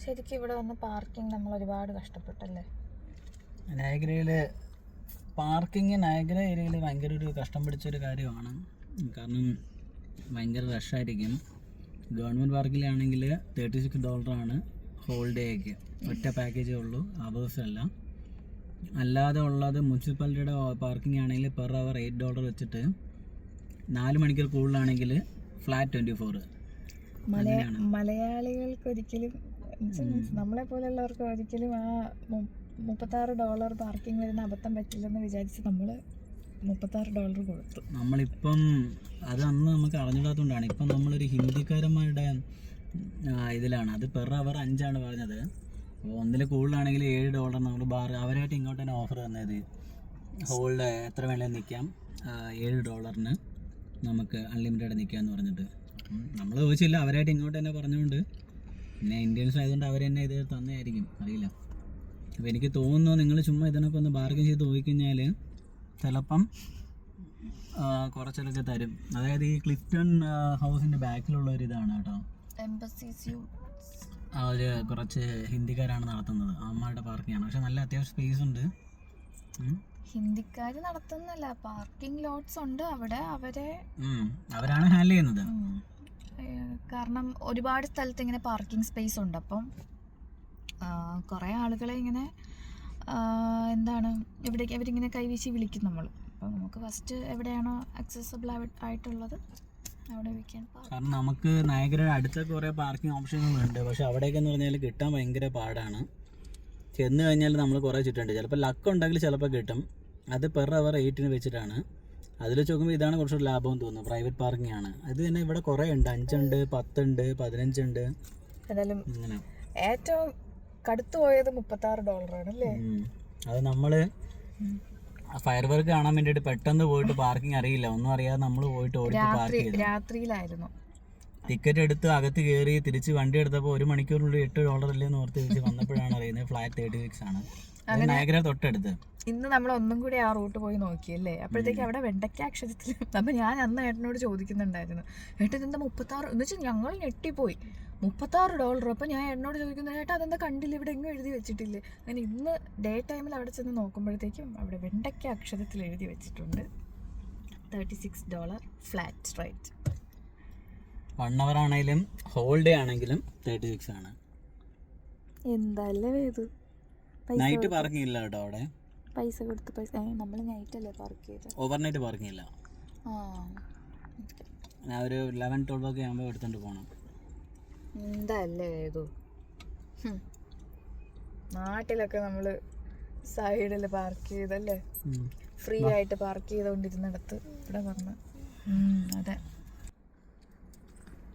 ശരിക്കും ഇവിടെ വന്ന് പാർക്കിംഗ് നമ്മൾ ഒരുപാട് കഷ്ടപ്പെട്ടല്ലേ? നയഗ്രയിൽ പാർക്കിംഗ് നയഗ്ര ഏരിയയിൽ ഭയങ്കര ഒരു കഷ്ടം പിടിച്ചൊരു കാര്യമാണ്. കാരണം ഭയങ്കര റഷായിരിക്കും. ഗവൺമെൻറ് പാർക്കിലാണെങ്കിൽ $36 ഹോൾ ഡേക്ക് ഒറ്റ പാക്കേജേ ഉള്ളൂ, അവേഴ്സ് അല്ല. അല്ലാതെ ഉള്ളത് മുനിസിപ്പാലിറ്റിയുടെ പാർക്കിംഗ് ആണെങ്കിൽ പെർ അവർ $8 വെച്ചിട്ട് 4 മണിക്കൂർ കൂടുതലാണെങ്കിൽ ഫ്ലാറ്റ് 24. മലയാളികൾക്ക് ഒരിക്കലും നമ്മളെ പോലെയുള്ളവർക്ക് ഒരിക്കലും ആ $36 പാർക്കിംഗ് വരുന്ന അബദ്ധം പറ്റില്ലെന്ന് വിചാരിച്ച് നമ്മൾ $36 കൊടുത്തു. നമ്മളിപ്പം അത് അന്ന് നമുക്ക് അറിഞ്ഞിടാത്തതുകൊണ്ടാണ്. ഇപ്പം നമ്മളൊരു ഹിന്ദിക്കാരന്മാരുടെ ഇതിലാണ്. അത് പെർ അവർ 5 പറഞ്ഞത്. അപ്പോൾ ഒന്നിൽ കൂടുതലാണെങ്കിൽ $7 നമ്മൾ അവരായിട്ട് ഇങ്ങോട്ട് തന്നെ ഓഫർ തന്നത്. ഹോളിൽ എത്ര വേണേലും നിൽക്കാം, $7 നമുക്ക് അൺലിമിറ്റഡ് നിൽക്കാമെന്ന് പറഞ്ഞിട്ട്. നമ്മൾ ചോദിച്ചില്ല, അവരായിട്ട് ഇങ്ങോട്ട് തന്നെ പറഞ്ഞുകൊണ്ട്. പിന്നെ ഇന്ത്യൻസ് ആയതുകൊണ്ട് അവർ തന്നെ ഇത് തന്നെയായിരിക്കും, അറിയില്ല. അപ്പോൾ എനിക്ക് തോന്നുന്നു നിങ്ങൾ ചുമ്മാ ഇതിനൊക്കെ ഒന്ന് ബാർഗൻ ചെയ്ത് പോയിക്കഴിഞ്ഞാൽ ചിലപ്പം കുറച്ചൊക്കെ തരും. അതായത് ഈ ക്ലിഫ്റ്റൺ ഹൗസിൻ്റെ ബാക്കിലുള്ള ഒരു ഇതാണ് കേട്ടോ, അവർ കുറച്ച് ഹിന്ദിക്കാരാണ് നടത്തുന്നത്. അമ്മമാരുടെ പാർക്കിംഗ് ആണ്, പക്ഷെ നല്ല അത്യാവശ്യം സ്പേസ് ഉണ്ട്. ഹിന്ദിക്കാർ നടത്തുന്നല്ല, പാർക്കിംഗ് ലോട്ട്സ് ഉണ്ട് അവിടെ, അവരാണ് ഹാൻഡിൽ ചെയ്യുന്നത്. കാരണം ഒരുപാട് സ്ഥലത്ത് ഇങ്ങനെ പാർക്കിംഗ് സ്പേസ് ഉണ്ട്. അപ്പം കുറേ ആളുകളെ ഇങ്ങനെ എന്താണ് ഇവരിങ്ങനെ കൈവീശി വിളിക്കും നമ്മൾ. അപ്പം നമുക്ക് ഫസ്റ്റ് എവിടെയാണോ അക്സസിബിൾ ആയിട്ടുള്ളത് അവിടെ വെക്കാൻ. കാരണം നമുക്ക് നയഗ്രയുടെ അടുത്ത കുറേ പാർക്കിംഗ് ഓപ്ഷനുകളുണ്ട്, പക്ഷെ അവിടേക്കെന്ന് പറഞ്ഞാൽ കിട്ടാൻ ഭയങ്കര പാടാണ്. ചെന്ന് കഴിഞ്ഞാൽ നമ്മൾ കുറേ ചുറ്റുണ്ട്. ചിലപ്പോൾ ലക്ക് ഉണ്ടെങ്കിൽ ചിലപ്പോൾ കിട്ടും. അത് പെർ അവർ 8 വെച്ചിട്ടാണ്. അതിൽ നോക്കുമ്പോൾ ഇതാണ് കുറച്ചൊരു ലാഭം തോന്നുന്നു. പ്രൈവറ്റ് പാർക്കിംഗ് ആണ്. അത് തന്നെ ഇവിടെ കുറേ ഉണ്ട്, 5 ഉണ്ട്, 10 ഉണ്ട്, 15 ഉണ്ട്. എന്തായാലും അങ്ങനെ ഏറ്റവും കടുത്തു പോയത് $36 ആണല്ലേ. അത് നമ്മൾ ഫയർ വർക്ക് കാണാൻ വേണ്ടിയിട്ട് പെട്ടെന്ന് പോയിട്ട് പാർക്കിംഗ് അറിയില്ല, ഒന്നും അറിയാതെ നമ്മൾ പോയിട്ട് രാത്രിയിലായിരുന്നു. ടിക്കറ്റ് എടുത്ത് അകത്ത് കയറി തിരിച്ച് വണ്ടി എടുത്തപ്പോൾ 1 മണിക്കൂറിനുള്ളിൽ $8 അല്ലേന്ന് ഓർത്ത് തിരിച്ച് വന്നപ്പോഴാണ് അറിയുന്നത് ഫ്ലാറ്റ് 36 ആണ്. നയഗ്ര തൊട്ടടുത്ത്. ഇന്ന് നമ്മൾ ഒന്നും കൂടി ആ റൂട്ട് പോയി നോക്കിയല്ലേ, അപ്പോഴത്തേക്ക് അവിടെ വെണ്ടയ്ക്ക അക്ഷരത്തിൽ. അപ്പം ഞാൻ അന്ന് ഏട്ടനോട് ചോദിക്കുന്നുണ്ടായിരുന്നു, ഏട്ടൻ എന്താ 36 എന്ന് വെച്ചാൽ ഞങ്ങൾ ഞെട്ടിപ്പോയി, $36. അപ്പം ഞാൻ ഏട്ടനോട് ചോദിക്കുന്നു, ഏട്ടാ അതെന്താ കണ്ടില്ല, ഇവിടെ എങ്ങും എഴുതി വെച്ചിട്ടില്ലേ. അങ്ങനെ ഇന്ന് ഡേ ടൈമിൽ അവിടെ ചെന്ന് നോക്കുമ്പോഴത്തേക്കും അവിടെ വെണ്ടയ്ക്ക അക്ഷരത്തിൽ എഴുതി വെച്ചിട്ടുണ്ട് $36 ഫ്ലാറ്റ് റൈറ്റ്. 1 അവർ ആണെങ്കിലും ഹോൾ ഡേ ആണെങ്കിലും 36 ആണ്. എന്താല്ലേ ഇത് നൈറ്റ് പാർക്കിംഗ് ഇല്ല കേട്ടോ അവിടെ. പൈസ കൊടുത്ത് നമ്മൾ നൈറ്റ് അല്ലേ പാർക്ക് ചെയ്തത്, ഓവർനൈറ്റ് പാർക്കിംഗ് ഇല്ല. ഞാൻ ഒരു 11-12 ഒക്കെ ആകുമ്പോൾ എടുത്തോണ്ട് പോകണം. എന്തല്ലേ ഇത്, നാട്ടിലൊക്കെ നമ്മൾ സൈഡിൽ പാർക്ക് ചെയ്തല്ലേ, ഫ്രീ ആയിട്ട് പാർക്ക് ചെയ്തുകൊണ്ടിരുന്നിടത്ത് ഇവിടെ പറഞ്ഞു. അതെ.